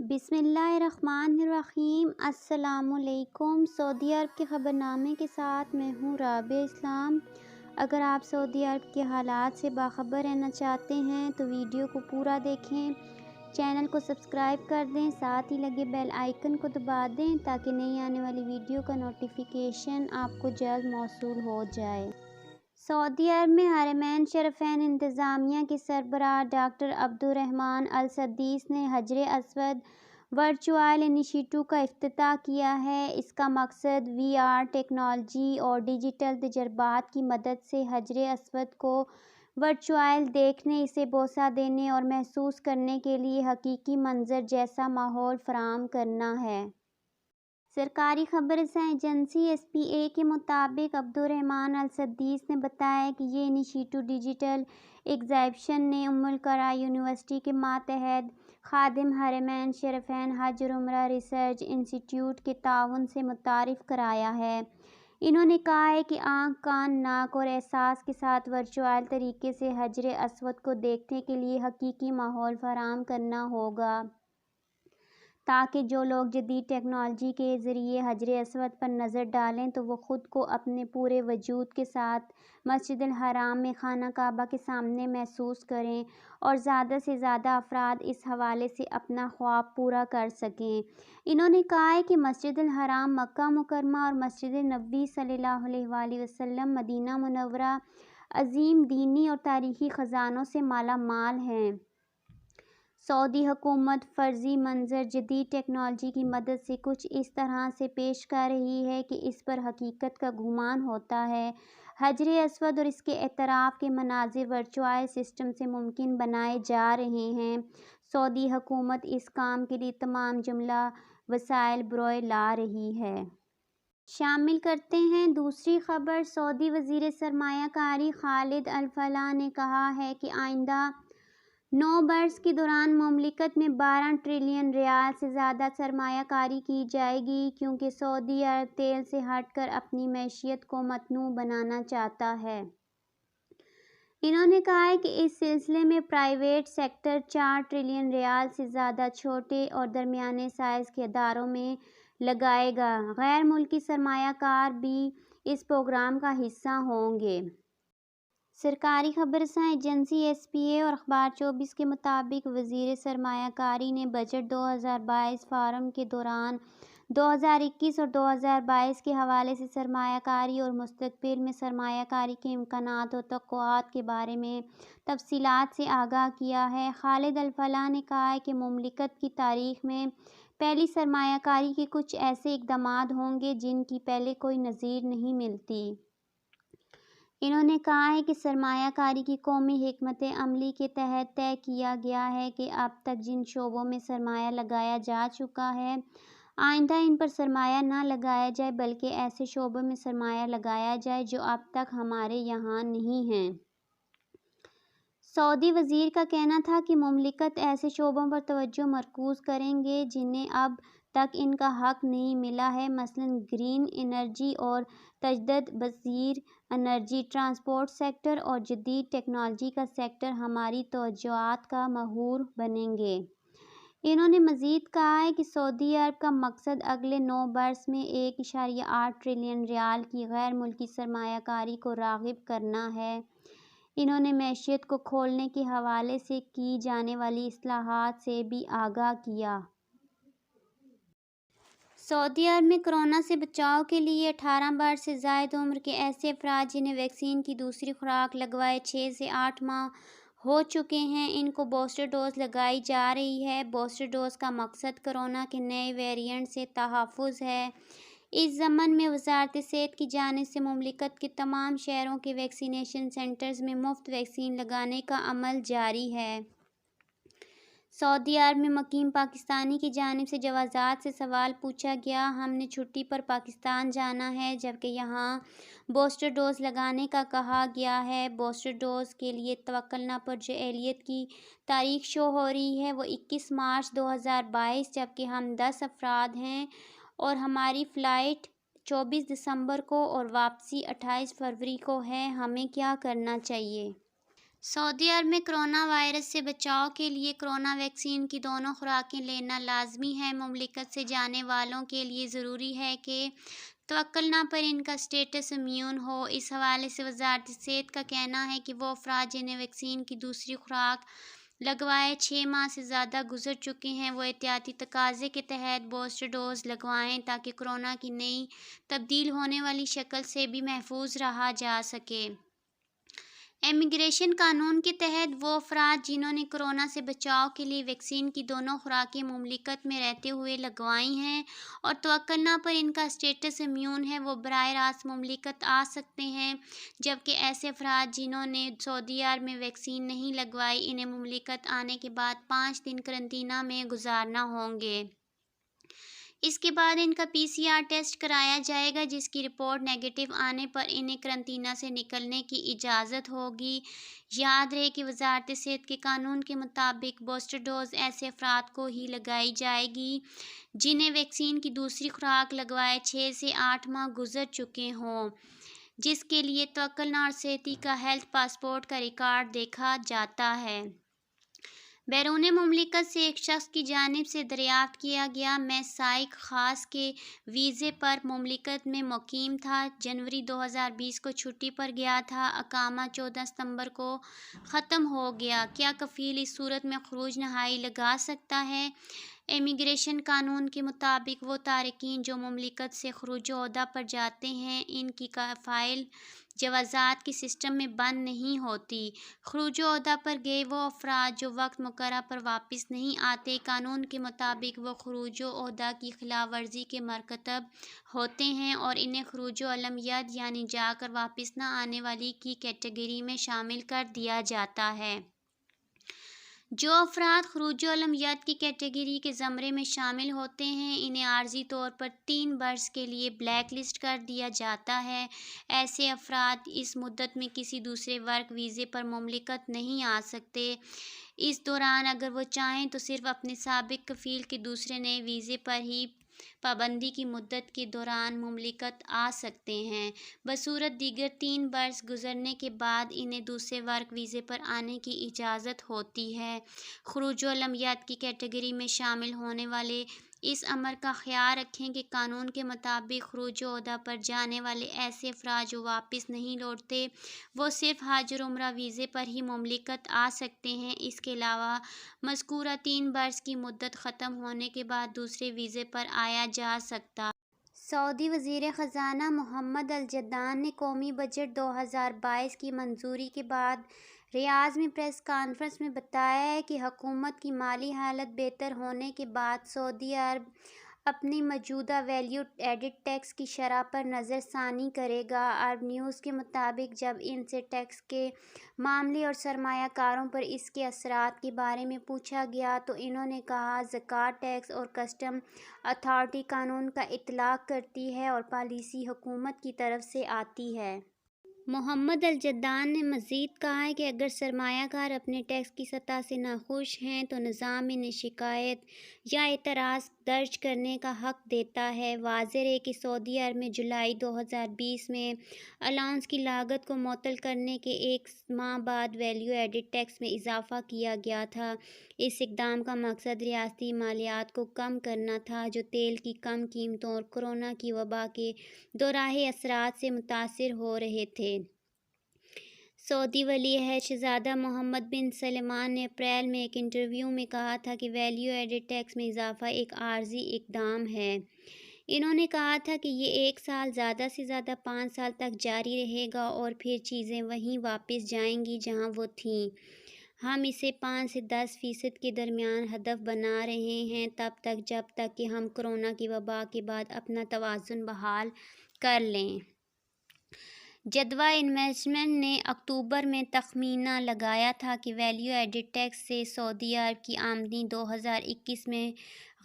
بسم اللہ الرحمن الرحیم۔ السلام علیکم۔ سعودی عرب کے خبرنامے کے ساتھ میں ہوں رابعہ اسلام۔ اگر آپ سعودی عرب کے حالات سے باخبر رہنا چاہتے ہیں تو ویڈیو کو پورا دیکھیں، چینل کو سبسکرائب کر دیں، ساتھ ہی لگے بیل آئیکن کو دبا دیں تاکہ نئی آنے والی ویڈیو کا نوٹیفیکیشن آپ کو جلد موصول ہو جائے۔ سعودی عرب میں حرمین شریفین انتظامیہ کے سربراہ ڈاکٹر عبدالرحمن السدیس نے حجر اسود ورچوئل انیشیٹو کا افتتاح کیا ہے۔ اس کا مقصد وی آر ٹیکنالوجی اور ڈیجیٹل تجربات کی مدد سے حجر اسود کو ورچوئل دیکھنے، اسے بوسہ دینے اور محسوس کرنے کے لیے حقیقی منظر جیسا ماحول فراہم کرنا ہے۔ سرکاری خبر رساں ایجنسی ایس پی اے کے مطابق عبدالرحمن السدیس نے بتایا کہ یہ انیشیٹو ڈیجیٹل ایگزیبیشن نے ام القرا یونیورسٹی کے ماتحت خادم حرمین شریفین حج اور عمرہ ریسرچ انسٹی ٹیوٹ کے تعاون سے متعارف کرایا ہے۔ انہوں نے کہا ہے کہ آنکھ، کان، ناک اور احساس کے ساتھ ورچوئل طریقے سے حجر اسود کو دیکھنے کے لیے حقیقی ماحول فراہم کرنا ہوگا تاکہ جو لوگ جدید ٹیکنالوجی کے ذریعے حجر اسود پر نظر ڈالیں تو وہ خود کو اپنے پورے وجود کے ساتھ مسجد الحرام میں خانہ کعبہ کے سامنے محسوس کریں اور زیادہ سے زیادہ افراد اس حوالے سے اپنا خواب پورا کر سکیں۔ انہوں نے کہا ہے کہ مسجد الحرام مکہ مکرمہ اور مسجد نبوی صلی اللہ علیہ وآلہ وسلم مدینہ منورہ عظیم دینی اور تاریخی خزانوں سے مالا مال ہیں۔ سعودی حکومت فرضی منظر جدید ٹیکنالوجی کی مدد سے کچھ اس طرح سے پیش کر رہی ہے کہ اس پر حقیقت کا گمان ہوتا ہے۔ حجر اسود اور اس کے اطراف کے مناظر ورچوئل سسٹم سے ممکن بنائے جا رہے ہیں۔ سعودی حکومت اس کام کے لیے تمام جملہ وسائل بروئے لا رہی ہے۔ شامل کرتے ہیں دوسری خبر۔ سعودی وزیر سرمایہ کاری خالد الفلاح نے کہا ہے کہ آئندہ 9 برس کے دوران مملکت میں 12 ٹریلین ریال سے زیادہ سرمایہ کاری کی جائے گی، کیونکہ سعودی عرب تیل سے ہٹ کر اپنی معیشت کو متنوع بنانا چاہتا ہے۔ انہوں نے کہا ہے کہ اس سلسلے میں پرائیویٹ سیکٹر 4 ٹریلین ریال سے زیادہ چھوٹے اور درمیانے سائز کے اداروں میں لگائے گا۔ غیر ملکی سرمایہ کار بھی اس پروگرام کا حصہ ہوں گے۔ سرکاری خبر رساں ایجنسی ایس پی اے اور اخبار 24 کے مطابق وزیر سرمایہ کاری نے بجٹ 2022 فارم کے دوران 2021 اور 2022 کے حوالے سے سرمایہ کاری اور مستقبل میں سرمایہ کاری کے امکانات اور توقعات کے بارے میں تفصیلات سے آگاہ کیا ہے۔ خالد الفلاح نے کہا ہے کہ مملکت کی تاریخ میں پہلی سرمایہ کاری کے کچھ ایسے اقدامات ہوں گے جن کی پہلے کوئی نظیر نہیں ملتی۔ انہوں نے کہا ہے کہ سرمایہ کاری کی قومی حکمت عملی کے تحت طے کیا گیا ہے کہ اب تک جن شعبوں میں سرمایہ لگایا جا چکا ہے، آئندہ ان پر سرمایہ نہ لگایا جائے بلکہ ایسے شعبوں میں سرمایہ لگایا جائے جو اب تک ہمارے یہاں نہیں ہیں۔ سعودی وزیر کا کہنا تھا کہ مملکت ایسے شعبوں پر توجہ مرکوز کریں گے جنہیں اب تک ان کا حق نہیں ملا ہے، مثلاً گرین انرجی اور تجدید پذیر انرجی، ٹرانسپورٹ سیکٹر اور جدید ٹیکنالوجی کا سیکٹر ہماری توجہات کا محور بنیں گے۔ انہوں نے مزید کہا ہے کہ سعودی عرب کا مقصد اگلے 9 برس میں 1.8 ٹریلین ریال کی غیر ملکی سرمایہ کاری کو راغب کرنا ہے۔ انہوں نے معیشت کو کھولنے کے حوالے سے کی جانے والی اصلاحات سے بھی آگاہ کیا۔ سعودی عرب میں کورونا سے بچاؤ کے لیے 18 برس سے زائد عمر کے ایسے افراد جنہیں ویکسین کی دوسری خوراک لگوائے 6 سے 8 ماہ ہو چکے ہیں، ان کو بوسٹر ڈوز لگائی جا رہی ہے۔ بوسٹر ڈوز کا مقصد کورونا کے نئے ویرینٹ سے تحفظ ہے۔ اس ضمن میں وزارت صحت کی جانب سے مملکت کے تمام شہروں کے ویکسینیشن سینٹرز میں مفت ویکسین لگانے کا عمل جاری ہے۔ سعودی عرب میں مقیم پاکستانی کی جانب سے جوازات سے سوال پوچھا گیا۔ ہم نے چھٹی پر پاکستان جانا ہے جبکہ یہاں بوسٹر ڈوز لگانے کا کہا گیا ہے۔ بوسٹر ڈوز کے لیے توکلنا پر جو اہلیت کی تاریخ شو ہو رہی ہے وہ 21 مارچ 2022 جبکہ ہم 10 افراد ہیں اور ہماری فلائٹ 24 دسمبر کو اور واپسی 28 فروری کو ہے۔ ہمیں کیا کرنا چاہیے؟ سعودی عرب میں کرونا وائرس سے بچاؤ کے لیے کرونا ویکسین کی دونوں خوراکیں لینا لازمی ہے۔ مملکت سے جانے والوں کے لیے ضروری ہے کہ توکل نہ پر ان کا اسٹیٹس امیون ہو۔ اس حوالے سے وزارت صحت کا کہنا ہے کہ وہ افراد جنہیں ویکسین کی دوسری خوراک لگوائے 6 ماہ سے زیادہ گزر چکے ہیں، وہ احتیاطی تقاضے کے تحت بوسٹر ڈوز لگوائیں تاکہ کورونا کی نئی تبدیل ہونے والی شکل سے بھی محفوظ رہا جا سکے۔ امیگریشن قانون کے تحت وہ افراد جنہوں نے کورونا سے بچاؤ کے لیے ویکسین کی دونوں خوراکیں مملکت میں رہتے ہوئے لگوائی ہیں اور توکل نہ پر ان کا اسٹیٹس امیون ہے، وہ براہ راست مملکت آ سکتے ہیں، جبکہ ایسے افراد جنہوں نے سعودی عرب میں ویکسین نہیں لگوائی انہیں مملکت آنے کے بعد 5 دن قرنطینہ میں گزارنا ہوں گے۔ اس کے بعد ان کا PCR ٹیسٹ کرایا جائے گا، جس کی رپورٹ نیگیٹو آنے پر انہیں قرنطینہ سے نکلنے کی اجازت ہوگی۔ یاد رہے کہ وزارت صحت کے قانون کے مطابق بوسٹر ڈوز ایسے افراد کو ہی لگائی جائے گی جنہیں ویکسین کی دوسری خوراک لگوائے 6 سے 8 ماہ گزر چکے ہوں، جس کے لیے توکل نہ اور صحتی کا ہیلتھ پاسپورٹ کا ریکارڈ دیکھا جاتا ہے۔ بیرون مملکت سے ایک شخص کی جانب سے دریافت کیا گیا سائق خاص کے ویزے پر مملکت میں مقیم تھا۔ جنوری 2020 کو چھٹی پر گیا تھا۔ اقامہ 14 ستمبر کو ختم ہو گیا۔ کیا کفیل اس صورت میں خروج نہائی لگا سکتا ہے؟ امیگریشن قانون کے مطابق وہ تارکین جو مملکت سے خروج عہدہ پر جاتے ہیں ان کی فائل جوازات کے سسٹم میں بند نہیں ہوتی۔ خروج عہدہ پر گئے وہ افراد جو وقت مقررہ پر واپس نہیں آتے، قانون کے مطابق وہ خروج عہدہ کی خلاف ورزی کے مرتکب ہوتے ہیں اور انہیں خروج علمیت یعنی جا کر واپس نہ آنے والے کی کیٹیگری میں شامل کر دیا جاتا ہے۔ جو افراد خروج علمیت کی کیٹیگری کے زمرے میں شامل ہوتے ہیں انہیں عارضی طور پر 3 برس کے لیے بلیک لسٹ کر دیا جاتا ہے۔ ایسے افراد اس مدت میں کسی دوسرے ورک ویزے پر مملکت نہیں آ سکتے۔ اس دوران اگر وہ چاہیں تو صرف اپنے سابق کفیل کے دوسرے نئے ویزے پر ہی پابندی کی مدت کے دوران مملکت آ سکتے ہیں، بصورت دیگر 3 برس گزرنے کے بعد انہیں دوسرے ورک ویزے پر آنے کی اجازت ہوتی ہے۔ خروج علمیت کی کیٹیگری میں شامل ہونے والے اس امر کا خیال رکھیں کہ قانون کے مطابق خروج عہدہ پر جانے والے ایسے افراد جو واپس نہیں لوٹتے وہ صرف حج اور عمرہ ویزے پر ہی مملکت آ سکتے ہیں۔ اس کے علاوہ مذکورہ 3 برس کی مدت ختم ہونے کے بعد دوسرے ویزے پر آیا جا سکتا۔ سعودی وزیر خزانہ محمد الجدان نے قومی بجٹ 2022 کی منظوری کے بعد ریاض میں پریس کانفرنس میں بتایا کہ حکومت کی مالی حالت بہتر ہونے کے بعد سعودی عرب اپنی موجودہ ویلیو ایڈڈ ٹیکس کی شرح پر نظر ثانی کرے گا۔ عرب نیوز کے مطابق جب ان سے ٹیکس کے معاملے اور سرمایہ کاروں پر اس کے اثرات کے بارے میں پوچھا گیا تو انہوں نے کہا زکوٰۃ ٹیکس اور کسٹم اتھارٹی قانون کا اطلاق کرتی ہے اور پالیسی حکومت کی طرف سے آتی ہے۔ محمد الجدان نے مزید کہا کہ اگر سرمایہ کار اپنے ٹیکس کی سطح سے ناخوش ہیں تو نظام انہیں شکایت یا اعتراض درج کرنے کا حق دیتا ہے۔ واضح ہے کہ سعودی عرب میں جولائی 2020 میں الاؤنس کی لاگت کو معطل کرنے کے 1 ماہ بعد ویلیو ایڈڈ ٹیکس میں اضافہ کیا گیا تھا۔ اس اقدام کا مقصد ریاستی مالیات کو کم کرنا تھا جو تیل کی کم قیمتوں اور کورونا کی وبا کے دوراہے اثرات سے متاثر ہو رہے تھے۔ سعودی ولی عہد شہزادہ محمد بن سلمان نے اپریل میں ایک انٹرویو میں کہا تھا کہ ویلیو ایڈڈ ٹیکس میں اضافہ ایک عارضی اقدام ہے۔ انہوں نے کہا تھا کہ یہ 1 سال زیادہ سے زیادہ 5 سال تک جاری رہے گا اور پھر چیزیں وہیں واپس جائیں گی جہاں وہ تھیں۔ ہم اسے 5 سے 10% کے درمیان ہدف بنا رہے ہیں تب تک جب تک کہ ہم کورونا کی وبا کے بعد اپنا توازن بحال کر لیں۔ جدوہ انویسٹمنٹ نے اکتوبر میں تخمینہ لگایا تھا کہ ویلیو ایڈڈ ٹیکس سے سعودی عرب کی آمدنی 2021 میں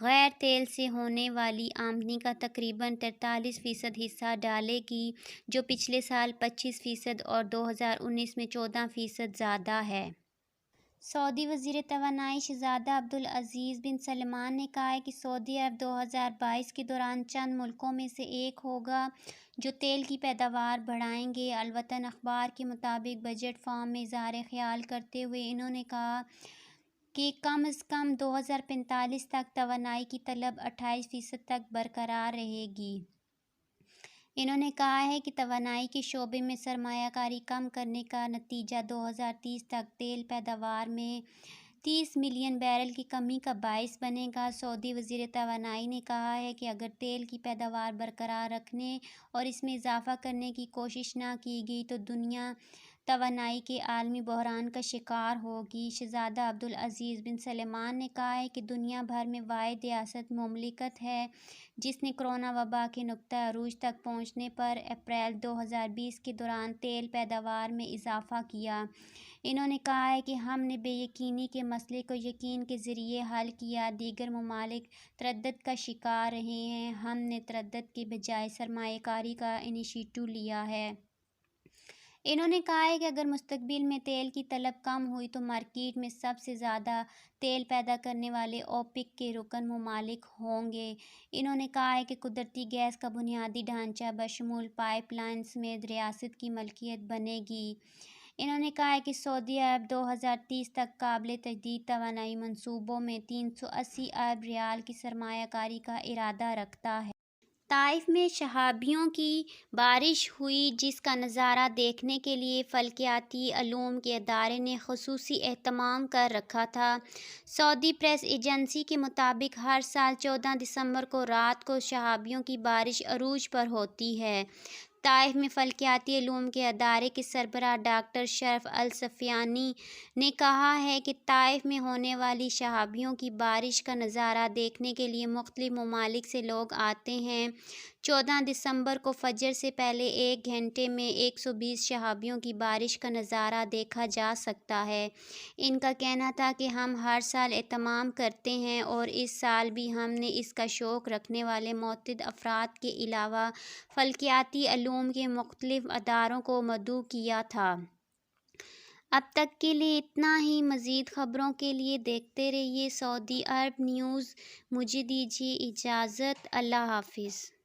غیر تیل سے ہونے والی آمدنی کا تقریباً 43% حصہ ڈالے گی، جو پچھلے سال 25% اور 2019 میں 14% زیادہ ہے۔ سعودی وزیر توانائی شہزادہ عبدالعزیز بن سلمان نے کہا ہے کہ سعودی عرب 2022 کے دوران چند ملکوں میں سے ایک ہوگا جو تیل کی پیداوار بڑھائیں گے۔ الوطن اخبار کے مطابق بجٹ فارم میں اظہار خیال کرتے ہوئے انہوں نے کہا کہ کم از کم 2045 تک توانائی کی طلب 28% تک برقرار رہے گی۔ انہوں نے کہا ہے کہ توانائی کے شعبے میں سرمایہ کاری کم کرنے کا نتیجہ 2030 تک تیل پیداوار میں 30 ملین بیرل کی کمی کا باعث بنے گا۔ سعودی وزیر توانائی نے کہا ہے کہ اگر تیل کی پیداوار برقرار رکھنے اور اس میں اضافہ کرنے کی کوشش نہ کی گئی تو دنیا توانائی کے عالمی بحران کا شکار ہوگی۔ شہزادہ عبدالعزیز بن سلمان نے کہا ہے کہ دنیا بھر میں واحد ریاست مملکت ہے جس نے کرونا وبا کے نقطہ عروج تک پہنچنے پر اپریل 2020 کے دوران تیل پیداوار میں اضافہ کیا۔ انہوں نے کہا ہے کہ ہم نے بے یقینی کے مسئلے کو یقین کے ذریعے حل کیا۔ دیگر ممالک تردد کا شکار رہے ہیں، ہم نے تردد کے بجائے سرمایہ کاری کا انیشیٹو لیا ہے۔ انہوں نے کہا ہے کہ اگر مستقبل میں تیل کی طلب کم ہوئی تو مارکیٹ میں سب سے زیادہ تیل پیدا کرنے والے اوپیک کے رکن ممالک ہوں گے۔ انہوں نے کہا ہے کہ قدرتی گیس کا بنیادی ڈھانچہ بشمول پائپ لائن سمیت ریاست کی ملکیت بنے گی۔ انہوں نے کہا ہے کہ سعودی عرب 2030 تک قابل تجدید توانائی منصوبوں میں 380 ارب ریال کی سرمایہ کاری کا ارادہ رکھتا ہے۔ طائف میں شہابیوں کی بارش ہوئی جس کا نظارہ دیکھنے کے لیے فلکیاتی علوم کے ادارے نے خصوصی اہتمام کر رکھا تھا۔ سعودی پریس ایجنسی کے مطابق ہر سال 14 دسمبر کو رات کو شہابیوں کی بارش عروج پر ہوتی ہے۔ طائف میں فلکیاتی علوم کے ادارے کے سربراہ ڈاکٹر شرف الصفیانی نے کہا ہے کہ طائف میں ہونے والی شہابیوں کی بارش کا نظارہ دیکھنے کے لیے مختلف ممالک سے لوگ آتے ہیں۔ 14 دسمبر کو فجر سے پہلے 1 گھنٹے میں 120 شہابیوں کی بارش کا نظارہ دیکھا جا سکتا ہے۔ ان کا کہنا تھا کہ ہم ہر سال اہتمام کرتے ہیں اور اس سال بھی ہم نے اس کا شوق رکھنے والے متعدد افراد کے علاوہ فلکیاتی علوم کے مختلف اداروں کو مدعو کیا تھا۔ اب تک کے لیے اتنا ہی۔ مزید خبروں کے لیے دیکھتے رہیے سعودی عرب نیوز۔ مجھے دیجیے اجازت۔ اللہ حافظ۔